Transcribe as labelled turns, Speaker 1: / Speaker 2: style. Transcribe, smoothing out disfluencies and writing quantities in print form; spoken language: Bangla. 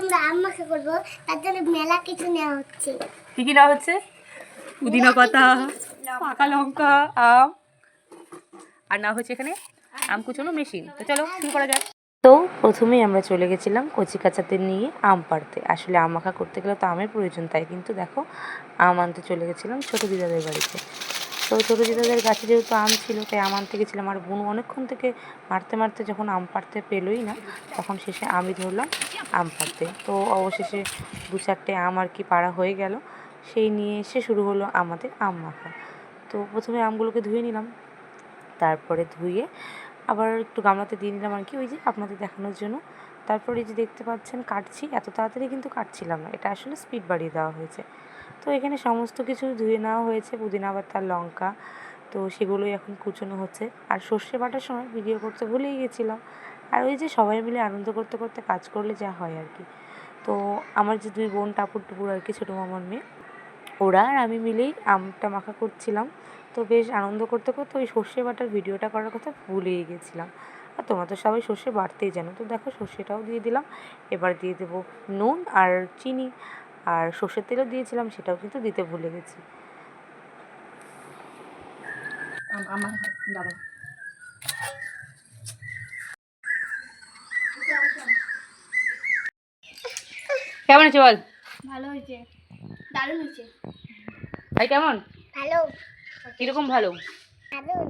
Speaker 1: আমরা আম মাখা করবো, তার জন্য মেলা কিছু নেওয়া হচ্ছে।
Speaker 2: কি কি নেওয়া হচ্ছে? পুদিনা পাতা, পাকা লঙ্কা, আম, আর না হচ্ছে এখানে আম কুচোনো মেশিন। তো চলো শুরু করা যাক। তো প্রথমেই আমরা চলে গেছিলাম কচি কাঁচাতে নিয়ে আম পাড়তে। আসলে আম মাখা করতে গেলে তো আমের প্রয়োজন, তাই কিন্তু দেখো আম আনতে চলে গেছিলাম ছোটো দিদাদের বাড়িতে। তো ছোটো দিদাদের গাছে যেহেতু আম ছিল তাই আম আনতে গেছিলাম। আর বোন অনেকক্ষণ থেকে মারতে মারতে যখন আম পাড়তে পেলোই না, তখন শেষে আমি ধরলাম আম পাড়তে। তো অবশেষে 2-4টে আম আর কি পাড়া হয়ে গেল। সেই নিয়ে এসে শুরু হলো আমাদের আম মাখা। তো প্রথমে আমগুলোকে ধুয়ে নিলাম, তারপরে ধুয়ে আবার একটু গামলাতে দিয়ে নিলাম আর কি, ওই যে আপনাদের দেখানোর জন্য। তারপরে এই যে দেখতে পাচ্ছেন কাটছি, এত তাড়াতাড়ি কিন্তু কাটছিলাম না, এটা আসলে স্পিড বাড়িয়ে দেওয়া হয়েছে। তো এখানে সমস্ত কিছু ধুয়ে নেওয়া হয়েছে, পুদিনা পাতা, লঙ্কা, তো সেগুলোই এখন কুচোনো হচ্ছে। আর সর্ষে বাটার সময় ভিডিও করতে ভুলেই গেছিলাম। আর ওই যে সবাই মিলে আনন্দ করতে করতে কাজ করলে যা হয় আর কি। তো আমার যে 2 বোন টাপুর টুপুর আর কি, ছোটো মামার মেয়ে, ওরা আর আমি মিলেই আমটা মাখা করছিলাম। তো বেশ আনন্দ করতে করতে ওই সর্ষে বাটার ভিডিওটা করার কথা ভুলেই গেছিলাম। আর তোমরা তো সবাই সর্ষে বাটতেই জানো, তো দেখো সর্ষেটাও দিয়ে দিলাম। এবার দিয়ে দেবো নুন আর চিনি, আর সর্ষের তেলও দিয়েছিলাম, সেটাও কিন্তু দিতে ভুলে গেছি। কেমন আছে বল?
Speaker 1: ভালো হয়েছে, দারুণ হয়েছে।
Speaker 2: ভাই কেমন?
Speaker 1: ভালো।
Speaker 2: কিরকম ভালো?
Speaker 1: দারুণ।